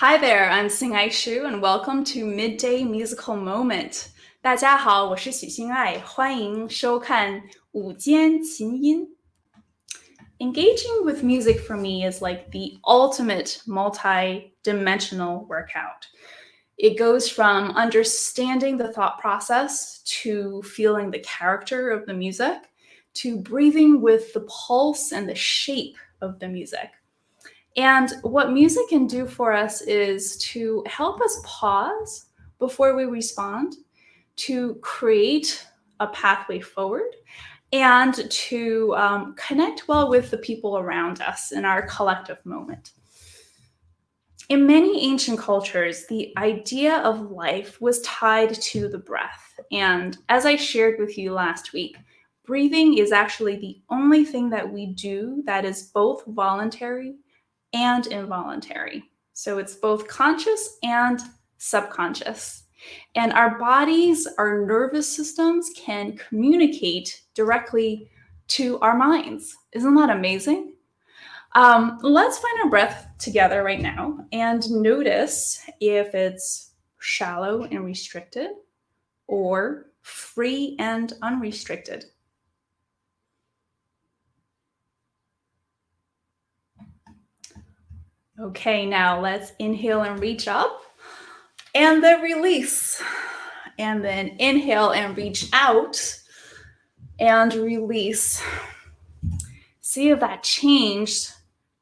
Hi there, I'm Hsing-ay Hsu, and welcome to Midday Musical Moment. 大家好，我是许兴艾，欢迎收看午间琴音。Engaging with music for me is like the ultimate multi-dimensional workout. It goes from understanding the thought process to feeling the character of the music to breathing with the pulse and the shape of the music. And what music can do for us is to help us pause before we respond, to create a pathway forward, and to connect well with the people around us in our collective moment. In many ancient cultures, the idea of life was tied to the breath. And as I shared with you last week, breathing is actually the only thing that we do that is both voluntary and involuntary. So it's both conscious and subconscious. And our bodies, our nervous systems can communicate directly to our minds. Isn't that amazing? Let's find our breath together right now and notice if it's shallow and restricted or free and unrestricted. Okay, now let's inhale and reach up and then release. And then inhale and reach out and release. See if that changed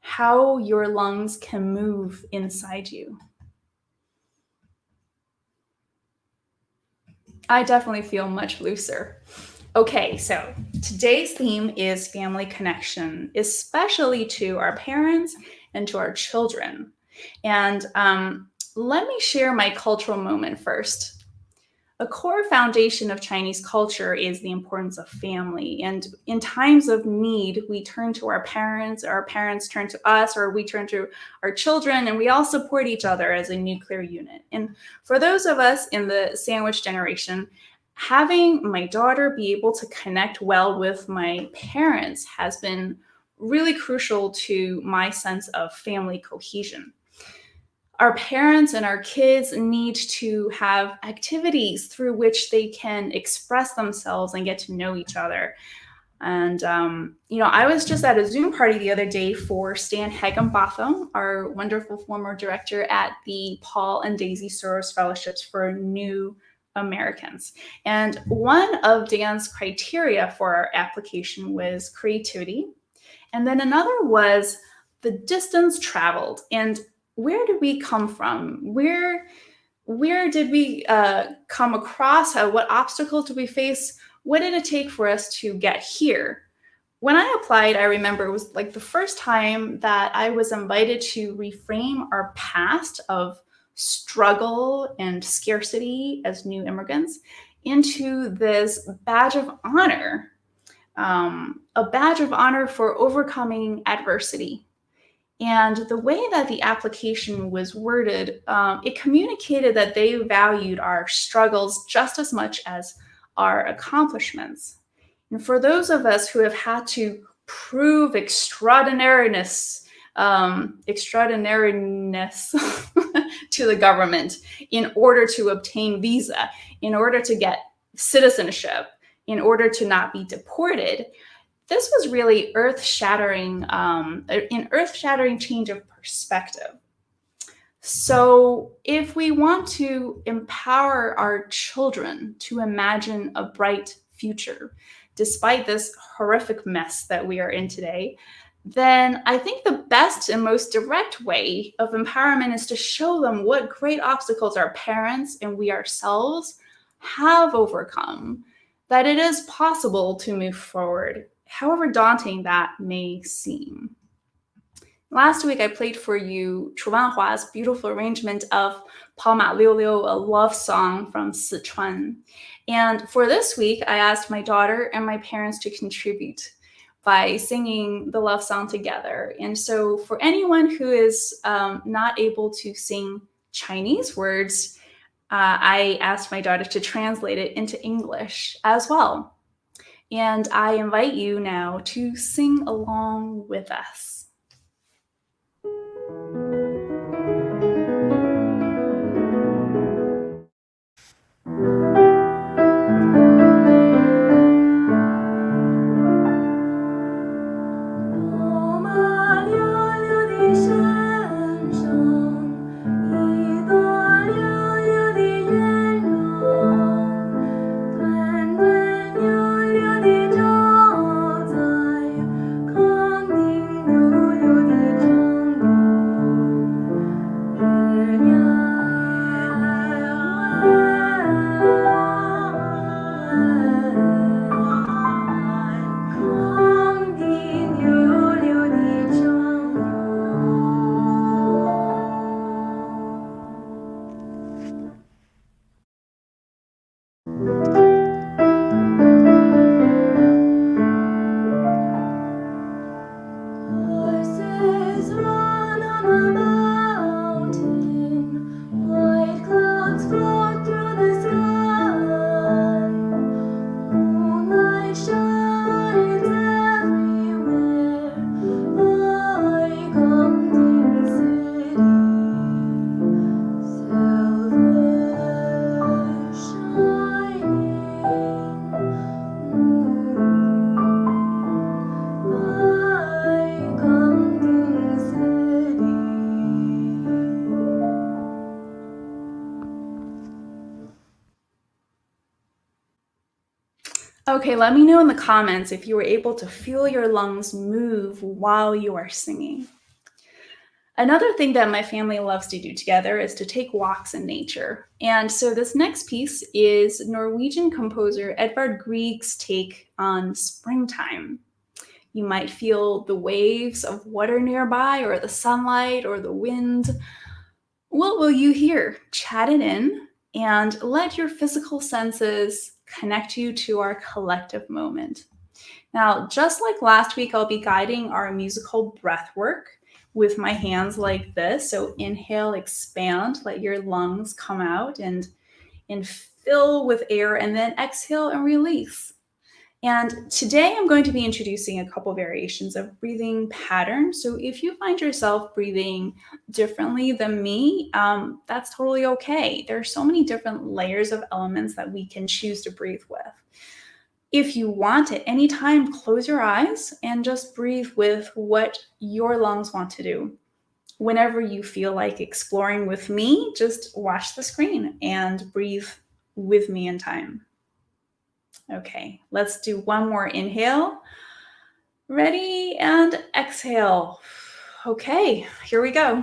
how your lungs can move inside you. I definitely feel much looser. Okay, so today's theme is family connection, especially to our parents and to our children. And let me share my cultural moment first. A core foundation of Chinese culture is the importance of family. And in times of need, we turn to our parents turn to us, or we turn to our children, and we all support each other as a nuclear unit. And for those of us in the sandwich generation, having my daughter be able to connect well with my parents has been really crucial to my sense of family cohesion. Our parents and our kids need to have activities through which they can express themselves and get to know each other. And, I was just at a Zoom party the other day for Stan Higginbotham, our wonderful former director at the Paul and Daisy Soros Fellowships for New Americans. And one of Dan's criteria for our application was creativity. And then another was the distance traveled. And where did we come from? Where did we come across? What obstacles did we face? What did it take for us to get here? When I applied, I remember it was like the first time that I was invited to reframe our past of struggle and scarcity as new immigrants into this badge of honor, a badge of honor for overcoming adversity. And the way that the application was worded, it communicated that they valued our struggles just as much as our accomplishments. And for those of us who have had to prove extraordinariness to the government in order to obtain visa, in order to get citizenship, in order to not be deported, this was really earth-shattering, an earth-shattering change of perspective. So if we want to empower our children to imagine a bright future, despite this horrific mess that we are in today, then I think the best and most direct way of empowerment is to show them what great obstacles our parents and we ourselves have overcome, that it is possible to move forward, however daunting that may seem. Last week, I played for you Chu Wanhua's beautiful arrangement of Pao Ma Liu Liu, a love song from Sichuan. And for this week, I asked my daughter and my parents to contribute by singing the love song together. And so for anyone who is not able to sing Chinese words, I asked my daughter to translate it into English as well. And I invite you now to sing along with us. Okay, let me know in the comments if you were able to feel your lungs move while you are singing. Another thing that my family loves to do together is to take walks in nature. And so this next piece is Norwegian composer Edvard Grieg's take on springtime. You might feel the waves of water nearby, or the sunlight, or the wind. What will you hear? Chat it in and let your physical senses connect you to our collective moment. Now, just like last week, I'll be guiding our musical breath work with my hands like this. So inhale, expand, let your lungs come out and fill with air, and then exhale and release. And today I'm going to be introducing a couple variations of breathing patterns. So if you find yourself breathing differently than me, that's totally okay. There are so many different layers of elements that we can choose to breathe with. If you want at any time, close your eyes and just breathe with what your lungs want to do. Whenever you feel like exploring with me, just watch the screen and breathe with me in time. Okay, let's do one more inhale. Ready, and exhale. Okay, here we go.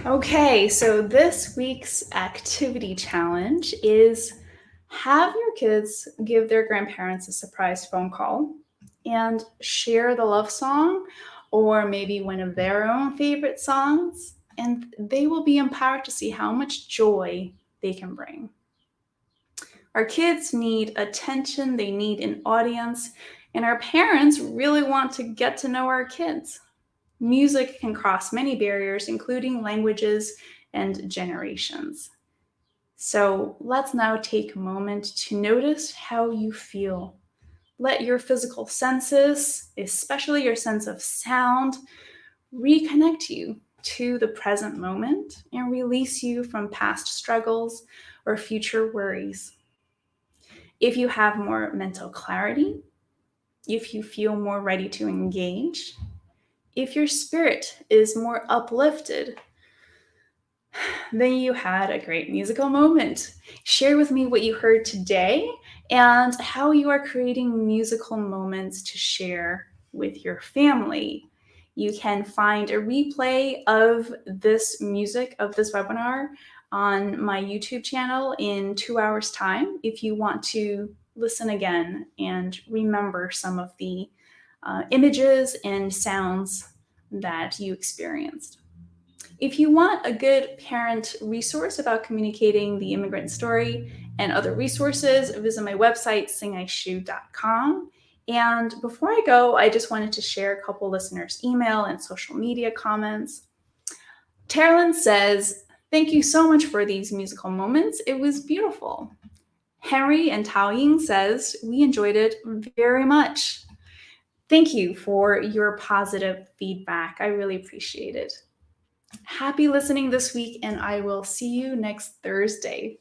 Okay, so this week's activity challenge is have your kids give their grandparents a surprise phone call and share the love song or maybe one of their own favorite songs, and they will be empowered to see how much joy they can bring. Our kids need attention, they need an audience, and our parents really want to get to know our kids. Music can cross many barriers, including languages and generations. So let's now take a moment to notice how you feel. Let your physical senses, especially your sense of sound, reconnect you to the present moment and release you from past struggles or future worries. If you have more mental clarity, if you feel more ready to engage, if your spirit is more uplifted, then you had a great musical moment. Share with me what you heard today and how you are creating musical moments to share with your family. You can find a replay of this music, of this webinar, on my YouTube channel in 2 hours' time if you want to listen again and remember some of the images and sounds that you experienced. If you want a good parent resource about communicating the immigrant story and other resources, visit my website, hsing-ay-hsu.com. And before I go, I just wanted to share a couple listeners' email and social media comments. Terlin says, "Thank you so much for these musical moments. It was beautiful." Henry and Tao Ying says, "We enjoyed it very much." Thank you for your positive feedback. I really appreciate it. Happy listening this week, and I will see you next Thursday.